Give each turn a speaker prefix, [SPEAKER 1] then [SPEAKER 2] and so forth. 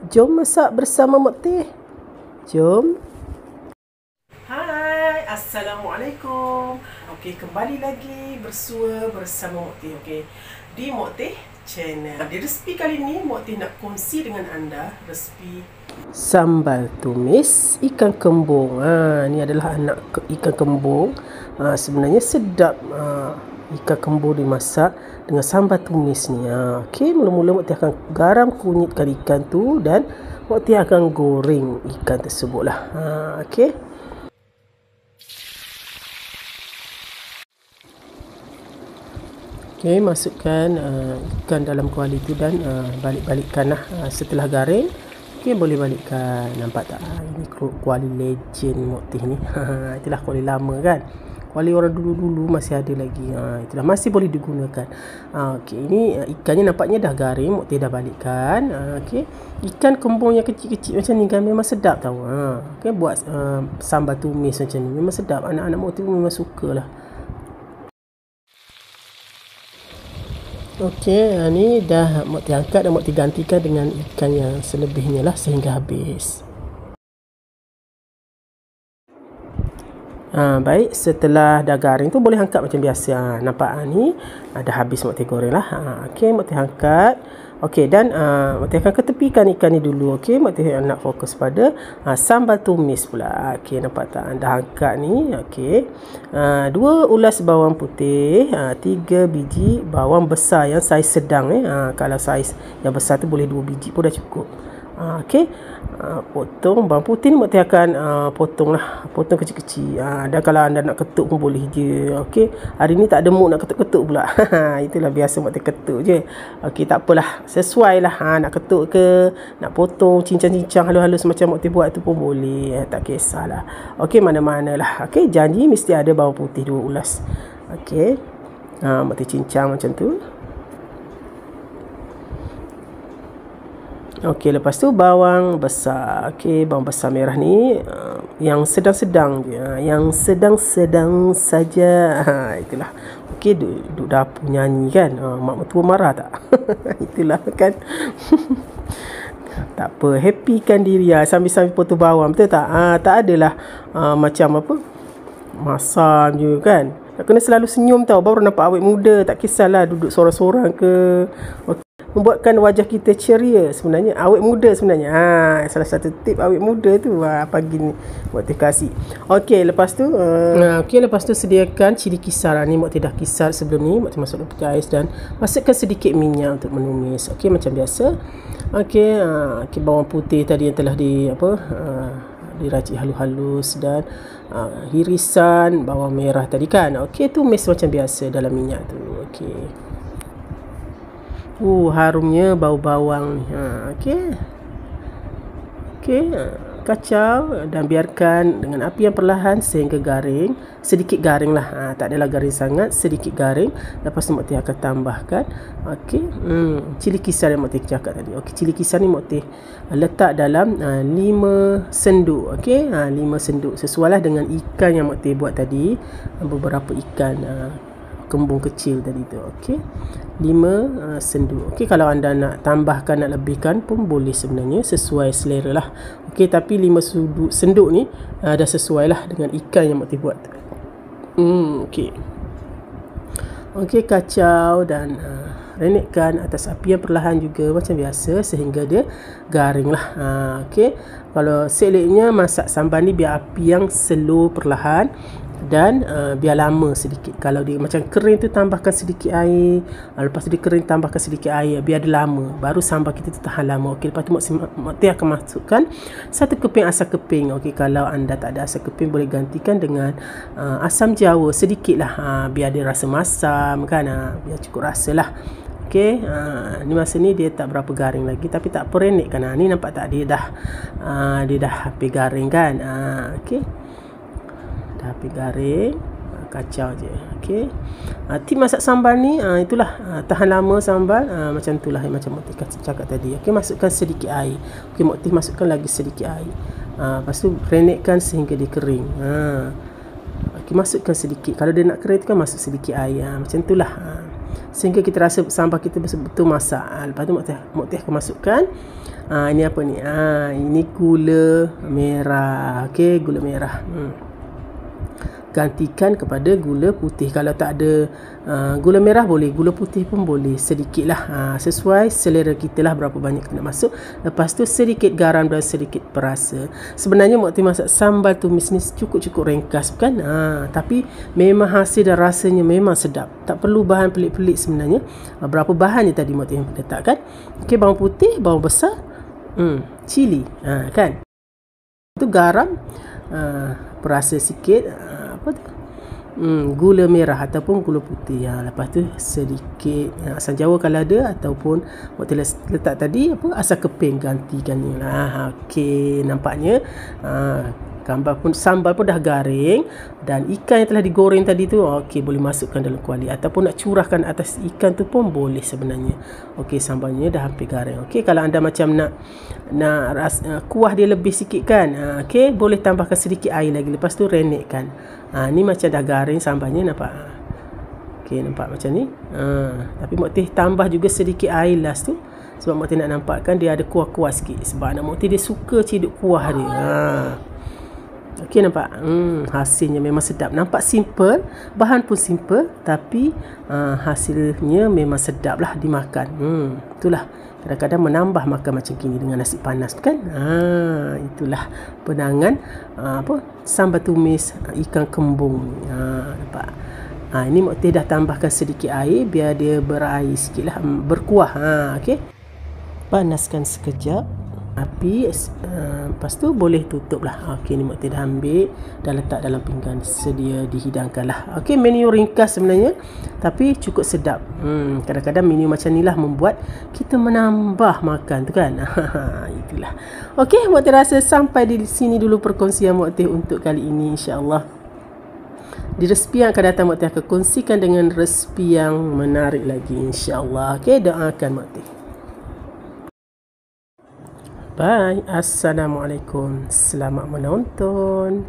[SPEAKER 1] Jom masak bersama Mak Teh. Jom. Hai, Assalamualaikum. Okey, kembali lagi bersua bersama Mak Teh. Okey, di Mak Teh Channel. Di resipi kali ni Mak Teh nak kongsi dengan anda resipi sambal tumis ikan kembung. Ni adalah anak ikan kembung. Sebenarnya sedap ikan kembung dimasak dengan sambal tumis ni. Okey, mula-mula Mak Teh akan garam kunyitkan ikan tu dan Mak Teh akan goreng ikan tersebut lah. Okey. Okey, masukkan ikan dalam kuali tu dan balik-balikkan lah setelah garing. Okey, boleh balikkan. Nampak tak? Ini kuali legend Mak Teh ni. Itulah kuali lama kan. Kuali orang dulu-dulu masih ada lagi. Itulah masih boleh digunakan. Okey, ini ikannya nampaknya dah garing. Mak Teh dah balikkan. Okey, ikan kembung yang kecil-kecil macam ni kan memang sedap tau. Okey, buat sambal tumis macam ni memang sedap. Anak-anak Mak Teh memang sukalah. Okey, ni dah Mak Teh angkat dan Mak Teh gantikan dengan ikan yang selebihnya lah sehingga habis. Baik, setelah dah garing tu boleh angkat macam biasa. Nampak ni dah habis Mak Teh goreng lah. Okey, Mak Teh angkat. Okey, dan Mak Teh akan ketepikan ikan ni dulu. Okey, Mak Teh nak fokus pada sambal tumis pula. Okey, nampak tak? Dah angkat ni. Okey, 2 ulas bawang putih, 3 biji bawang besar yang saiz sedang. Kalau saiz yang besar tu boleh 2 biji pun dah cukup. Okey, potong bawang putih ni Mak Teh akan potong kecil-kecil. Dan kalau anda nak ketuk pun boleh je. Okey, hari ni tak ada mood nak ketuk-ketuk pula. Itulah biasa Mak Teh ketuk je. Okey, tak apalah, sesuai lah. Nak ketuk ke, nak potong cincang-cincang halus-halus macam Mak Teh buat tu pun boleh. Tak kisahlah. Okey, mana-mana lah. Okey, janji mesti ada bawang putih 2 ulas. Okey, Mak Teh cincang macam tu. Okey, lepas tu bawang besar. Okey, bawang besar merah ni yang sedang-sedang je. Yang sedang-sedang saja. Itulah. Okey, duduk dapur nyanyi kan. Mak mertua marah tak? Itulah kan. Tak apa, happykan diri sambil-sambil potong bawang, betul tak? Tak adalah macam apa, masam je kan. Tak kena selalu senyum tau, baru nampak awet muda. Tak kisahlah duduk sorang-sorang ke. Okay, membuatkan wajah kita ceria sebenarnya, awet muda sebenarnya. Salah satu tip awet muda tu pagi ni Mak Teh kasih. Okey, lepas tu lepas tu sediakan cili kisar. Ni Mak Teh dah kisar sebelum ni. Mak Teh masuk dalam peti ais dan masukkan sedikit minyak untuk menumis. Okey, macam biasa. Okey, bawang putih tadi yang telah diracik halus-halus dan irisan bawang merah tadi kan. Okey, tumis macam biasa dalam minyak tu. Okey. Harumnya bau bawang ni. Okey. Kacau dan biarkan dengan api yang perlahan sehingga garing. Sedikit garing lah. Tak adalah garing sangat, sedikit garing. Lepas tu Mak Teh akan tambahkan cili kisar yang Mak Teh cakap tadi. Okey, cili kisar ni Mak Teh letak dalam 5 senduk. Okey, 5 senduk sesuailah dengan ikan yang Mak Teh buat tadi. Beberapa ikan kembung kecil tadi tu. Okey, 5 senduk. Okey, kalau anda nak tambahkan, nak lebihkan pun boleh sebenarnya, sesuai selera lah. Okey, tapi 5 senduk ni dah sesuai lah dengan ikan yang Mak Teh buat. Okey. Okey, kacau dan renekkan atas api yang perlahan juga macam biasa sehingga dia garing lah. Okey, kalau seleknya masak sambal ni biar api yang slow perlahan dan biar lama sedikit. Kalau dia macam kering tu tambahkan sedikit air, lepas tu dia kering tambahkan sedikit air biar dia lama, baru sambal kita tu tahan lama. Okey, lepas tu Mak Teh akan masukkan 1 keping asam keping. Okey, kalau anda tak ada asam keping boleh gantikan dengan asam jawa sedikit lah, biar dia rasa masam kan, biar cukup rasa lah. Okey, ni masa ni dia tak berapa garing lagi, tapi tak apa, renek kan. Ni nampak tak, dia dah hampir garing kan. Okey, dah hampir garing, kacau je. Okey, tip masak sambal ni itulah, tahan lama sambal, macam itulah macam Mak Teh cakap tadi. Okey, masukkan sedikit air. Okey, Mak Teh masukkan lagi sedikit air. Lepas tu renekkan sehingga dia kering. Okey, masukkan sedikit. Kalau dia nak kering tu kan masuk sedikit air. Macam itulah. sehingga kita rasa sambal kita betul-betul masak. Lepas tu Mak Teh akan masukkan ini apa ni? Ini gula merah. Okey, gula merah. Gantikan kepada gula putih. Kalau tak ada gula merah boleh, gula putih pun boleh, sedikit lah, sesuai selera kita lah berapa banyak kita nak masuk. Lepas tu sedikit garam dan sedikit perasa. Sebenarnya Mak Teh masak sambal tumis ni cukup-cukup ringkas bukan? Tapi memang hasil dan rasanya memang sedap. Tak perlu bahan pelik-pelik sebenarnya. Berapa bahan je tadi Mak Teh letakkan. Okey, bawang putih, bawang besar, cili, kan? Itu garam, perasa sikit, gula merah ataupun gula putih. Lepas tu sedikit asam jawa kalau ada, ataupun waktu letak tadi asam keping, gantikan ni lah. Okey, nampaknya sambal pun dah garing, dan ikan yang telah digoreng tadi tu okey, boleh masukkan dalam kuali ataupun nak curahkan atas ikan tu pun boleh sebenarnya. Okey, sambalnya dah hampir garing. Okey, kalau anda macam nak kuah dia lebih sikit kan, okey, boleh tambahkan sedikit air lagi, lepas tu renekkan. Ni macam dah garing sambalnya, nampak? Okey, nampak macam ni. Tapi Mak Teh tambah juga sedikit air last tu, sebab Mak Teh nak nampakkan dia ada kuah-kuah sikit, sebab anak Mak Teh dia suka ciduk kuah dia. Okey, nampak? Hasilnya memang sedap. Nampak simple, bahan pun simple, tapi hasilnya memang sedap lah dimakan. Itulah, kadang-kadang menambah makan macam gini dengan nasi panas kan. Itulah penangan sambal tumis ikan kembung. Nampak? Ini Mak Teh dah tambahkan sedikit air biar dia berair sikit lah, berkuah. Okey, panaskan sekejap api, lepas tu boleh tutup lah. Okey, ni Mak Teh dah ambil dan letak dalam pinggan sedia dihidangkan lah. Okey, menu ringkas sebenarnya, tapi cukup sedap. Kadang-kadang menu macam ni lah membuat kita menambah makan tu kan. Itulah. Okey, Mak Teh rasa sampai di sini dulu perkongsian Mak Teh untuk kali ini. InsyaAllah di resipi yang akan datang Mak Teh akan kongsikan dengan resipi yang menarik lagi, InsyaAllah. Okey, doakan Mak Teh. Bye. Assalamualaikum. Selamat menonton.